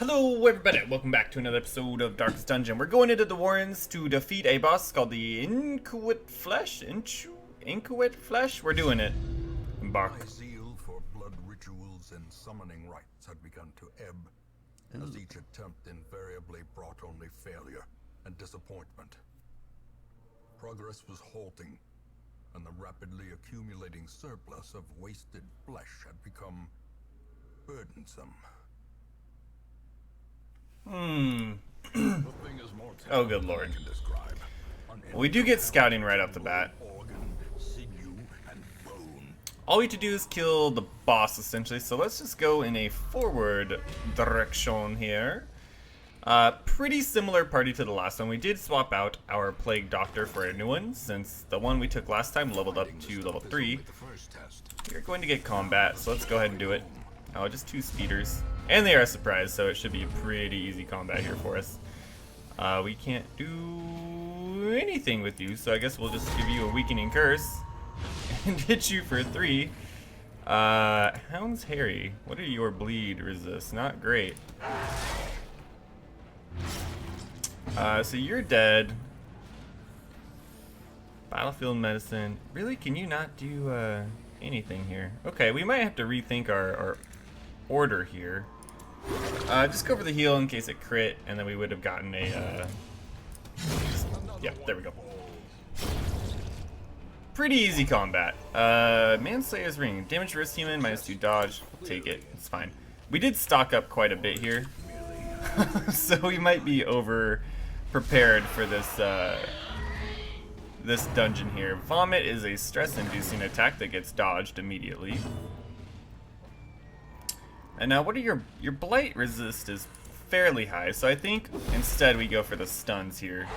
Hello everybody, welcome back to another episode of Darkest Dungeon. We're going into the Warrens to defeat a boss called the Inchoate Flesh. Inchoate Flesh? We're doing it. Embark. My zeal for blood rituals and summoning rites had begun to ebb, as each attempt invariably brought only failure and disappointment. Progress was halting, and the rapidly accumulating surplus of wasted flesh had become burdensome. Oh, good lord. Well, we do get scouting right off the bat. All we have to do is kill the boss, essentially, so let's just go in a forward direction here. Pretty similar party to the last one. We did swap out our Plague Doctor for a new one, since the one we took last time leveled up to level 3. We're going to get combat, so let's go ahead and do it. Oh, just 2 speeders. And they are a surprise, so it should be pretty easy combat here for us. We can't do anything with you, so I guess we'll just give you a weakening curse and hit you for 3. Hound's Harry, what are your bleed resist? Not great. So you're dead. Battlefield medicine. Really? Can you not do anything here? Okay, we might have to rethink our order here. Just go for the heal in case it crit, and then we would have gotten a, yeah, there we go. Pretty easy combat. Manslayer's Ring. Damage wrist human, -2 dodge. We'll take it, it's fine. We did stock up quite a bit here. So we might be over prepared for this, this dungeon here. Vomit is a stress-inducing attack that gets dodged immediately. And now, what are your blight resist is fairly high, so I think instead we go for the stuns here.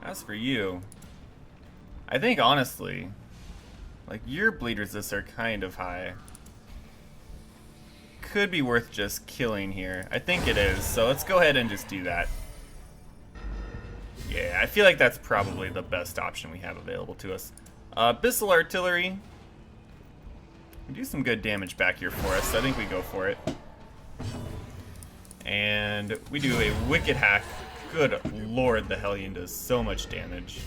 As for you, I think honestly, like your bleed resists are kind of high. Could be worth just killing here. I think it is, so let's go ahead and just do that. Yeah, I feel like that's probably the best option we have available to us. Abyssal Artillery. We do some good damage back here for us, so I think we go for it. And we do a Wicked Hack. Good lord, the Hellion does so much damage.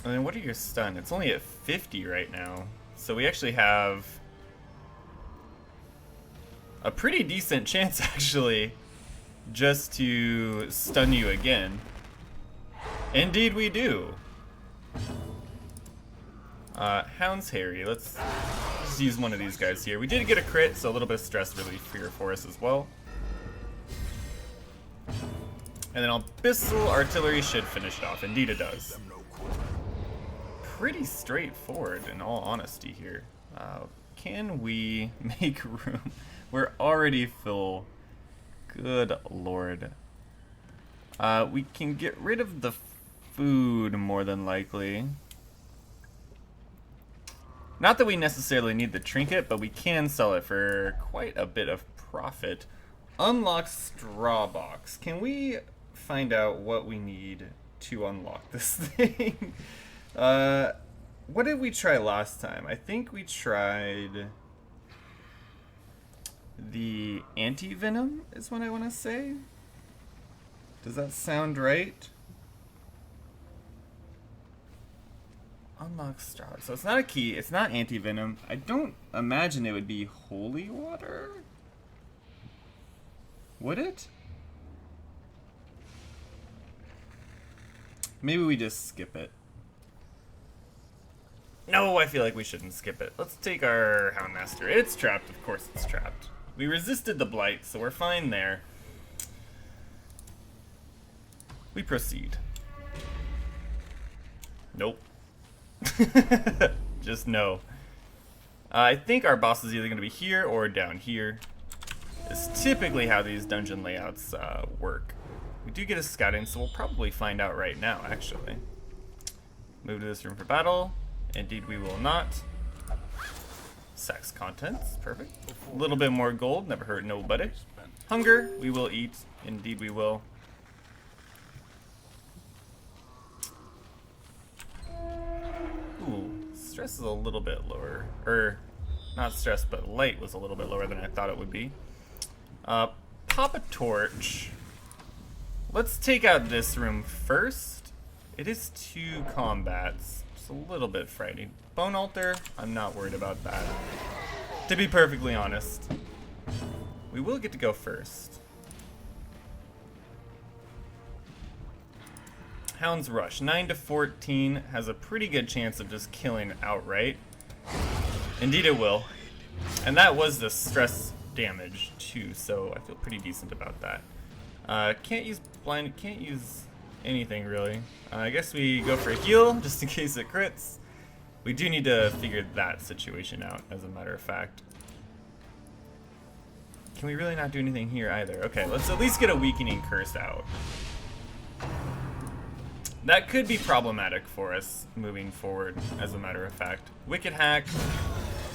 And then what are your stun? It's only at 50 right now. So we actually have a pretty decent chance, actually, just to stun you again. Indeed we do. Hound's Harry. Let's just use one of these guys here. We did get a crit, so a little bit of stress relief here for us as well. And then Abyssal Artillery should finish it off. Indeed it does. Pretty straightforward, in all honesty here. Can we make room? We're already full. Good lord. We can get rid of the food, more than likely. Not that we necessarily need the trinket, but we can sell it for quite a bit of profit. Unlock straw box. Can we find out what we need to unlock this thing? What did we try last time? I think we tried the anti-venom is what I want to say. Does that sound right? Unlock straw. So it's not a key. It's not anti-venom. I don't imagine it would be holy water. Would it? Maybe we just skip it. No, I feel like we shouldn't skip it. Let's take our Houndmaster. It's trapped. Of course it's trapped. We resisted the blight, so we're fine there. We proceed. Nope. Just no. I think our boss is either going to be here or down here. It's typically how these dungeon layouts work. We do get a scouting, so we'll probably find out right now, actually. Move to this room for battle. Indeed we will not. Sacks contents, perfect. A little bit more gold, never hurt nobody. Hunger, we will eat. Indeed we will. stress is a little bit lower. Or, not stress, but light was a little bit lower than I thought it would be. Pop a torch. Let's take out this room first. It is 2 combats. It's a little bit frightening. Bone altar, I'm not worried about that. To be perfectly honest. We will get to go first. Hound's Rush, 9 to 14, has a pretty good chance of just killing outright. Indeed it will. And that was the stress damage too, so I feel pretty decent about that. Can't use blind, can't use anything really. I guess we go for a heal, just in case it crits. We do need to figure that situation out, as a matter of fact. Can we really not do anything here either? Okay, let's at least get a weakening curse out. That could be problematic for us moving forward, as a matter of fact. Wicked Hack,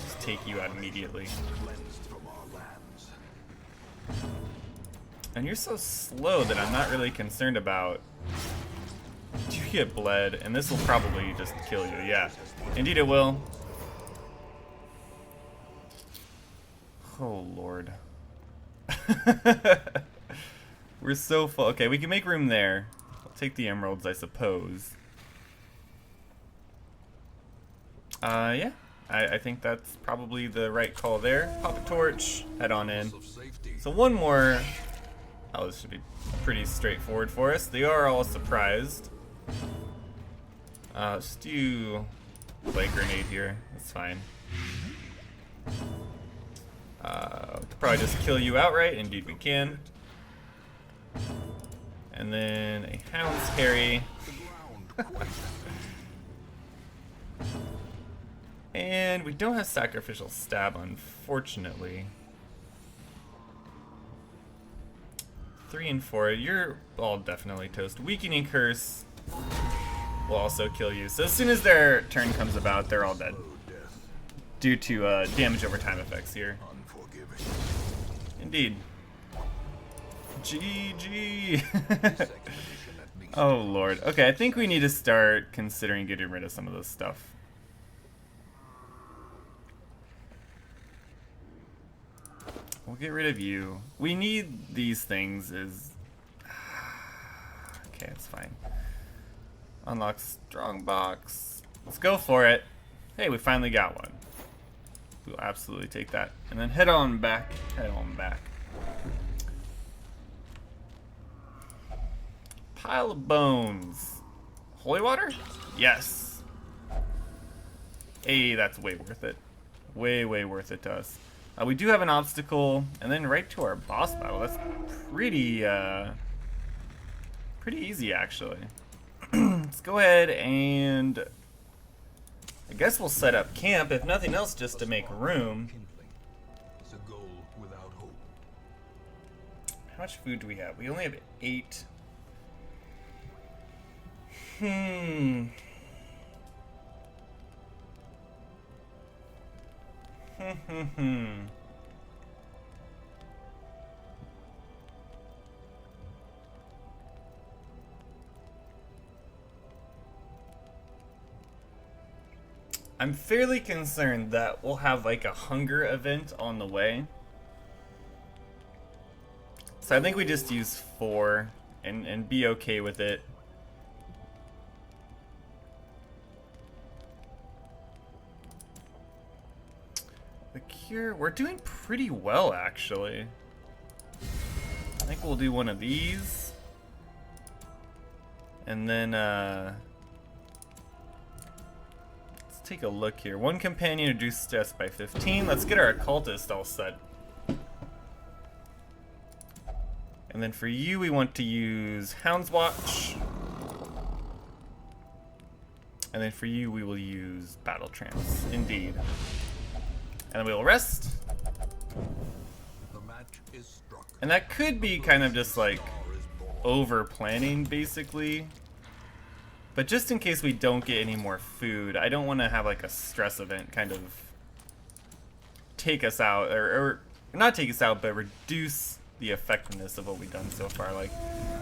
just take you out immediately. And you're so slow that I'm not really concerned about. Do you get bled? And this will probably just kill you. Yeah, indeed it will. Oh lord. We're so full. Okay, we can make room there. I'll take the emeralds, I suppose. Yeah. I think that's probably the right call there. Pop a torch, head on in. So one more. Oh, this should be pretty straightforward for us. They are all surprised. Let's do Plague Grenade here. That's fine. Probably just kill you outright. Indeed we can. And then a Hound's Harry. And we don't have Sacrificial Stab, unfortunately. 3 and 4, you're all definitely toast. Weakening Curse will also kill you. So as soon as their turn comes about, they're all dead. Due to damage over time effects here. Indeed. GG. Oh lord. Okay, I think we need to start considering getting rid of some of this stuff. We'll get rid of you. We need these things is... Okay, it's fine. Unlock strong box. Let's go for it. Hey, we finally got one. We'll absolutely take that. And then head on back. Head on back. Pile of bones. Holy water? Yes. Hey, that's way worth it. Way, way worth it to us. We do have an obstacle, and then right to our boss battle. That's pretty, pretty easy, actually. Let's go ahead and... I guess we'll set up camp, if nothing else, just to make room. How much food do we have? We only have 8. I'm fairly concerned that we'll have like a hunger event on the way. So I think we just use 4 and be okay with it. The cure, we're doing pretty well actually. I think we'll do one of these. And then let's take a look here. One companion reduced stress by 15. Let's get our occultist all set. And then for you, we want to use Hound's Watch. And then for you, we will use Battle Trance. Indeed. And then we will rest. And that could be kind of just like over planning, basically. But just in case we don't get any more food, I don't want to have like a stress event kind of take us out, or not take us out, but reduce the effectiveness of what we've done so far. Like,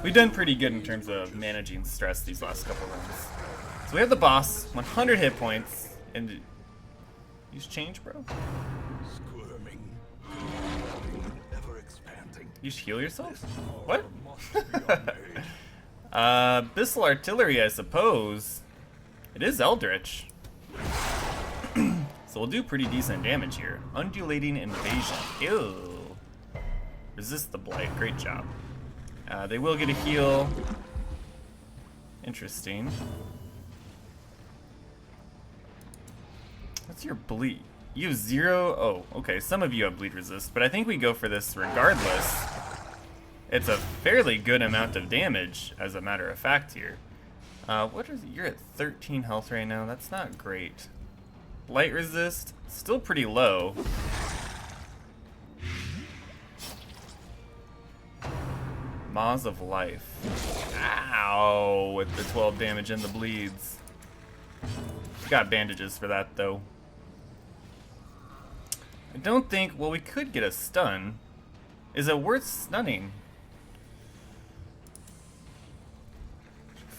we've done pretty good in terms of managing stress these last couple runs. So we have the boss, 100 hit points, and Use change, bro. Squirming, ever expanding. You should heal yourself? This horror What? must be unmade. Abyssal artillery, I suppose. It is eldritch. So we'll do pretty decent damage here. Undulating invasion. Ew. Resist the blight. Great job. They will get a heal. Interesting. What's your bleed? You have 0. Oh, okay. Some of you have bleed resist, but I think we go for this regardless. It's a fairly good amount of damage, as a matter of fact here. What is it? You're at 13 health right now. That's not great. Light resist, still pretty low. Maws of life. Ow, with the 12 damage and the bleeds. Got bandages for that, though. I don't think, well, we could get a stun. Is it worth stunning?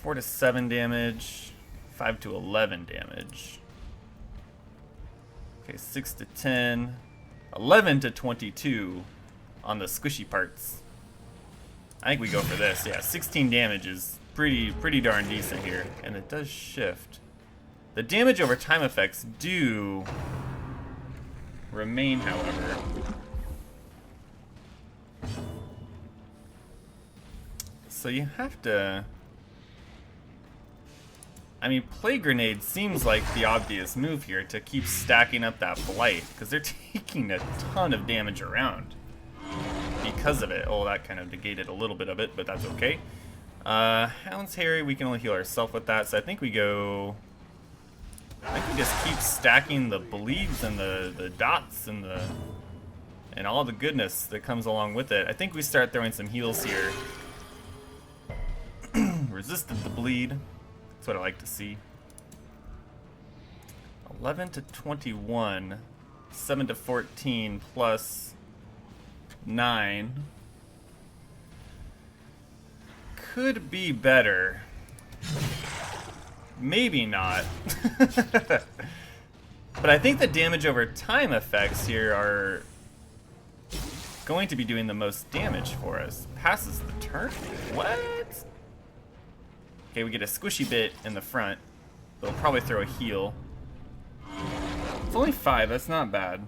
4 to 7 damage, 5 to 11 damage. Okay, 6 to 10, 11 to 22 on the squishy parts. I think we go for this. Yeah, 16 damage is pretty darn decent here, and it does shift. The damage over time effects do remain, however. So you have to... I mean, Plague Grenade seems like the obvious move here to keep stacking up that Blight, because they're taking a ton of damage around because of it. Oh, that kind of negated a little bit of it, but that's okay. Hound's Harry, we can only heal ourselves with that, so I think we go... I think we just keep stacking the bleeds and the dots and all the goodness that comes along with it. I think we start throwing some heals here. Resisted the bleed. That's what I like to see. 11 to 21. 7 to 14 plus 9. Could be better. Maybe not. But I think the damage over time effects here are going to be doing the most damage for us. Passes the turn? What? Okay, we get a squishy bit in the front. They'll probably throw a heal. It's only 5, that's not bad.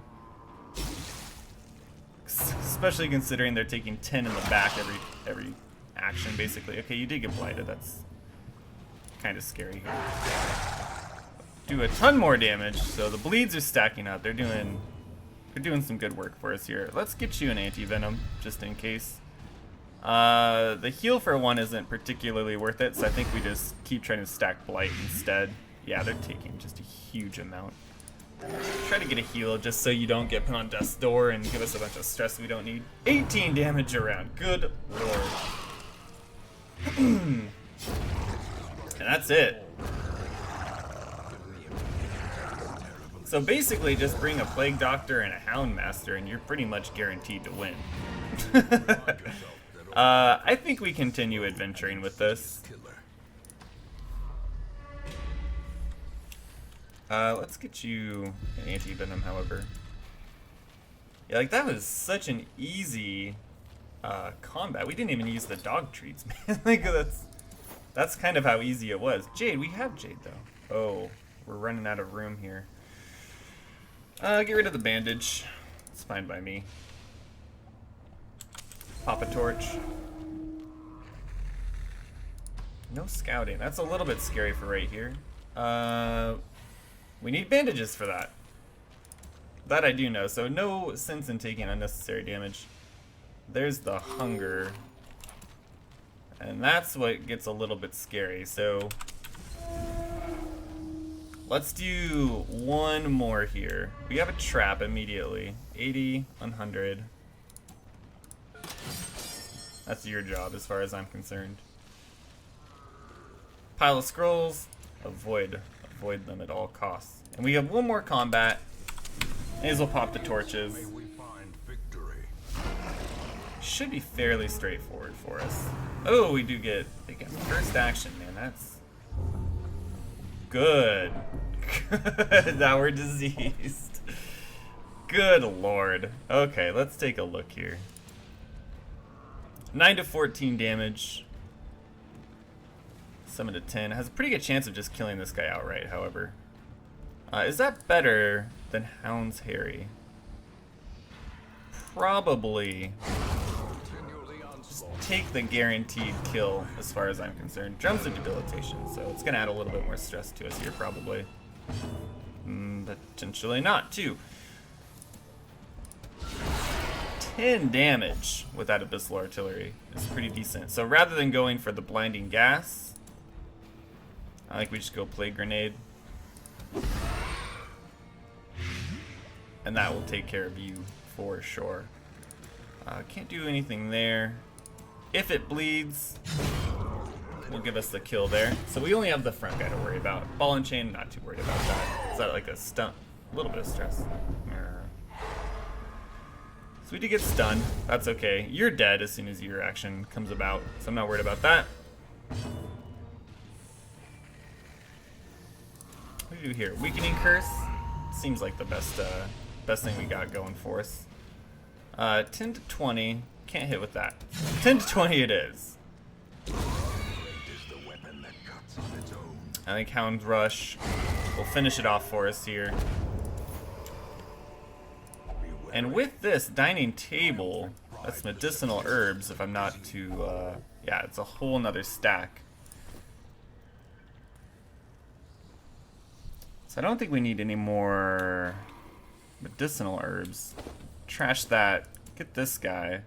Especially considering they're taking 10 in the back every action, basically. Okay, you did get blighted, that's kind of scary here. Do a ton more damage, so the bleeds are stacking up. They're doing some good work for us here. Let's get you an anti-venom, just in case. The heal for 1 isn't particularly worth it, so I think we just keep trying to stack blight instead. Yeah, they're taking just a huge amount. Try to get a heal just so you don't get put on death's door and give us a bunch of stress we don't need. 18 damage around. Good lord. And that's it. So basically just bring a Plague Doctor and a Hound Master and you're pretty much guaranteed to win. I think we continue adventuring with this. Let's get you an anti-venom, however. Yeah, like that was such an easy combat. We didn't even use the dog treats, man. Like that's kind of how easy it was. Jade, we have Jade though. Oh, we're running out of room here. Get rid of the bandage. It's fine by me. Pop a torch. No scouting. That's a little bit scary for right here. We need bandages for that. That I do know, so no sense in taking unnecessary damage. There's the hunger. And that's what gets a little bit scary, so... Let's do one more here. We have a trap immediately. 80, 100. That's your job as far as I'm concerned. Pile of scrolls. Avoid them at all costs. And we have one more combat. May as well pop the torches. May we find victory. Should be fairly straightforward for us. Oh, we do get first action, man. That's good. Good. Now we're diseased. Good lord. Okay, let's take a look here. 9 to 14 damage. 7 to 10. Has a pretty good chance of just killing this guy outright, however. Is that better than Hound's Harry? Probably. Just take the guaranteed kill as far as I'm concerned. Drums of Debilitation, so it's going to add a little bit more stress to us here, probably. Potentially not, too. 10 damage with that Abyssal Artillery is pretty decent. So rather than going for the Blinding Gas, I think we just go Plague Grenade. And that will take care of you for sure. Can't do anything there. If it bleeds, will give us the kill there. So we only have the front guy to worry about. Ball and Chain, not too worried about that. Is that like a stunt? A little bit of stress. So we did get stunned. That's okay. You're dead as soon as your action comes about, so I'm not worried about that. What do we do here? Weakening Curse seems like the best thing we got going for us. 10 to 20. Can't hit with that. 10 to 20 it is. I think Hound Rush will finish it off for us here. And with this dining table, that's medicinal herbs, if I'm not too, yeah, it's a whole nother stack. So I don't think we need any more medicinal herbs. Trash that, get this guy.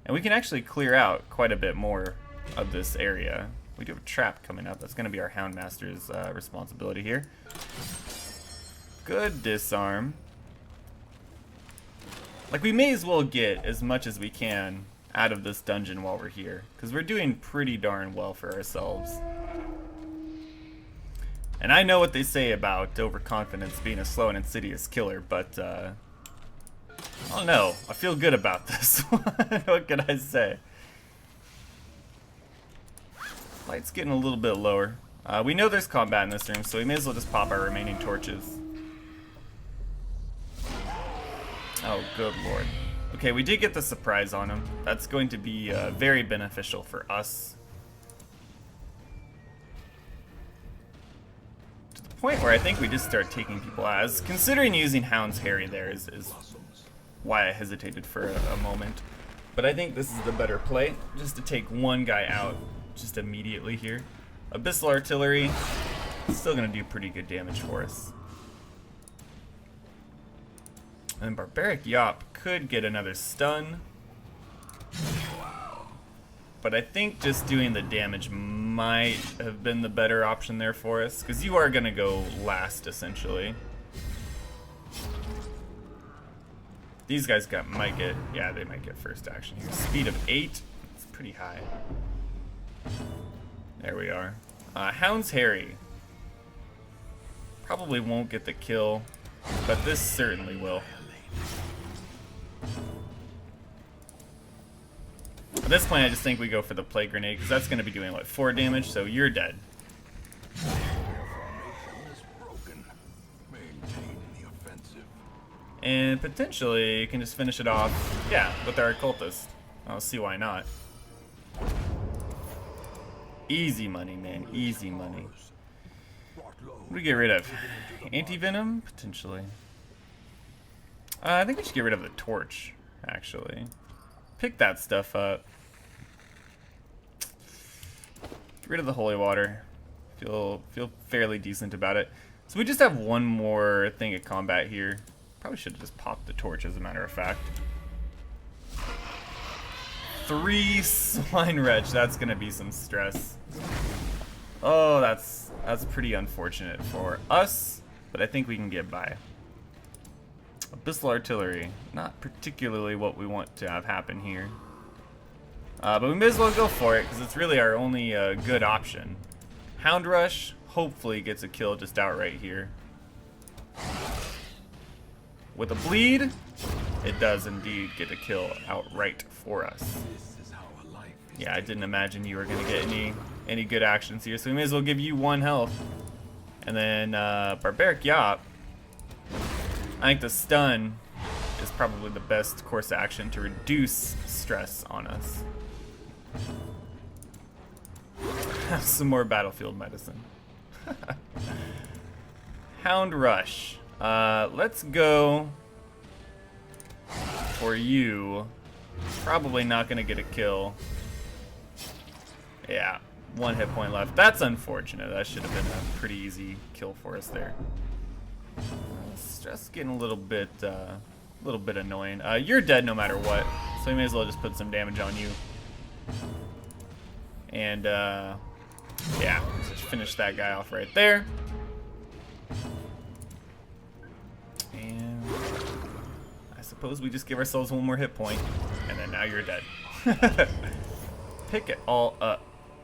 And we can actually clear out quite a bit more of this area. We do have a trap coming up. That's going to be our Houndmaster's responsibility here. Good disarm. Like, we may as well get as much as we can out of this dungeon while we're here, because we're doing pretty darn well for ourselves. And I know what they say about overconfidence being a slow and insidious killer, but I don't know. I feel good about this. What can I say? Light's getting a little bit lower. We know there's combat in this room, so we may as well just pop our remaining torches. Oh, good lord. Okay, we did get the surprise on him. That's going to be very beneficial for us. To the point where I think we just start taking people out. As considering using Hound's Harry there is why I hesitated for a moment. But I think this is the better play, just to take one guy out just immediately here. Abyssal Artillery, still going to do pretty good damage for us. And Barbaric Yop could get another stun. But I think just doing the damage might have been the better option there for us, because you are going to go last, essentially. These guys might get, yeah, they might get first action here. Speed of 8, it's pretty high. There we are. Hound's Harry. Probably won't get the kill, but this certainly will. At this point, I just think we go for the Plague Grenade, because that's going to be doing, what, 4 damage, so you're dead. And potentially, you can just finish it off, yeah, with our Occultist. I'll see why not. Easy money, man, easy money. What do we get rid of? Anti-Venom? Potentially. I think we should get rid of the Torch, actually. Pick that stuff up. Get rid of the Holy Water. Feel fairly decent about it. So we just have one more thing of combat here. Probably should have just popped the Torch, as a matter of fact. 3 Swine Wretch. That's gonna be some stress. Oh, that's pretty unfortunate for us, but I think we can get by. Abyssal Artillery, not particularly what we want to have happen here. But we may as well go for it, because it's really our only good option. Hound Rush hopefully gets a kill just outright here. With a bleed, it does indeed get a kill outright for us. Yeah, I didn't imagine you were going to get any good actions here, so we may as well give you 1 health. And then Barbaric Yop, I think the stun is probably the best course of action to reduce stress on us. Have some more battlefield medicine. Hound Rush. Let's go for you. Probably not gonna get a kill. Yeah, 1 hit point left. That's unfortunate. That should have been a pretty easy kill for us there. Stress getting a little bit annoying. You're dead no matter what, so we may as well just put some damage on you. And yeah, let's just finish that guy off right there. And I suppose we just give ourselves 1 more hit point, and then now you're dead. Pick it all up.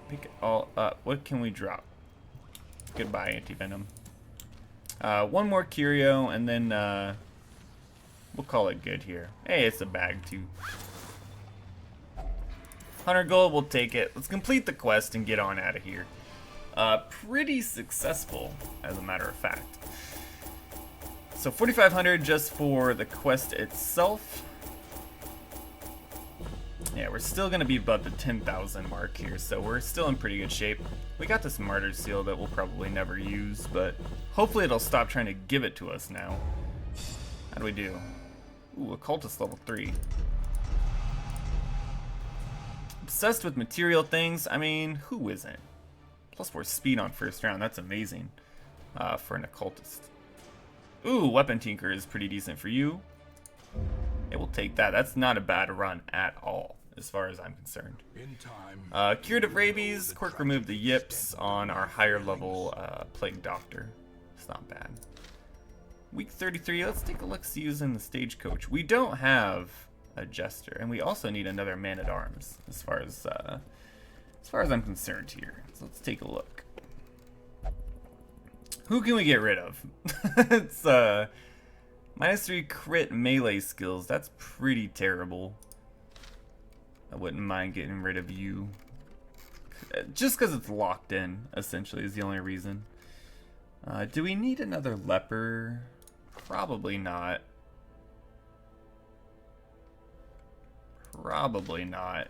Pick it all up. What can we drop? Goodbye, anti-venom. 1 more curio, and then we'll call it good here. Hey, it's a bag too. 100 gold, we'll take it. Let's complete the quest and get on out of here. Pretty successful, as a matter of fact. So 4,500 just for the quest itself. Yeah, we're still gonna be above the 10,000 mark here, so we're still in pretty good shape. We got this martyr seal that we'll probably never use, but hopefully it'll stop trying to give it to us now. How do we do? Ooh, occultist level 3. Obsessed with material things. I mean, who isn't? Plus 4 speed on first round. That's amazing for an occultist. Ooh, weapon tinker is pretty decent for you. Yeah, we'll take that. That's not a bad run at all, as far as I'm concerned. Curative rabies. Quirk removed the yips on our higher level plague doctor. It's not bad. Week 33. Let's take a look. See who's in the stagecoach. We don't have a jester, and we also need another man-at-arms as far as I'm concerned here. So let's take a look. Who can we get rid of? It's -3 crit melee skills. That's pretty terrible. I wouldn't mind getting rid of you. Just because it's locked in, essentially, is the only reason. Do we need another leper? Probably not. Probably not.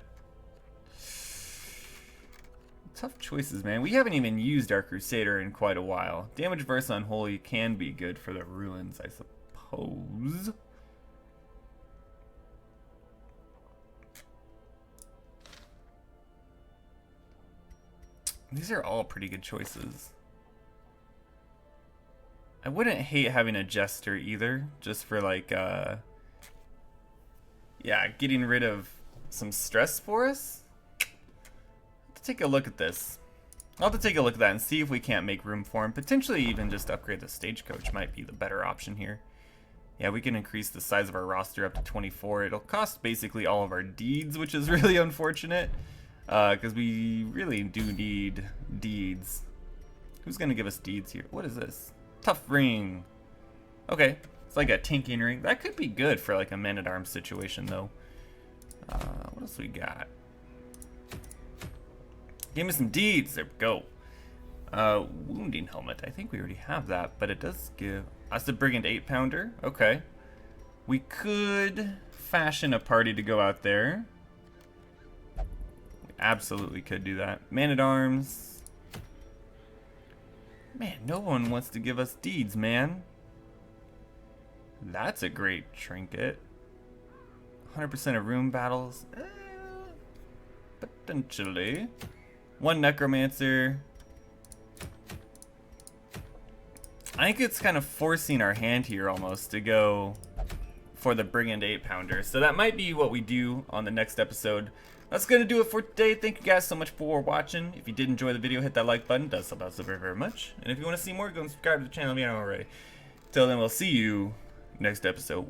Tough choices, man. We haven't even used our Crusader in quite a while. Damage versus Unholy can be good for the ruins, I suppose. These are all pretty good choices. I wouldn't hate having a Jester either, just for like, yeah, getting rid of some stress for us. Take a look at this. I'll have to take a look at that and see if we can't make room for him. Potentially even just upgrade the stagecoach might be the better option here. Yeah, we can increase the size of our roster up to 24. It'll cost basically all of our deeds, which is really unfortunate. Because we really do need deeds. Who's going to give us deeds here? What is this? Tough ring. Okay, it's like a tinking ring. That could be good for like a man-at-arms situation though. What else we got? Give me some deeds. There we go. Wounding helmet. I think we already have that, but it does give us the brigand 8-pounder. Okay. We could fashion a party to go out there. We absolutely could do that. Man-at-arms. Man, no one wants to give us deeds, man. That's a great trinket. 100% of room battles. Potentially. 1 necromancer. I think it's kind of forcing our hand here almost to go for the brigand 8-pounder. So that might be what we do on the next episode. That's going to do it for today. Thank you guys so much for watching. If you did enjoy the video, hit that like button. It does help out so very, very much. And if you want to see more, go and subscribe to the channel if you haven't already. Till then, we'll see you next episode.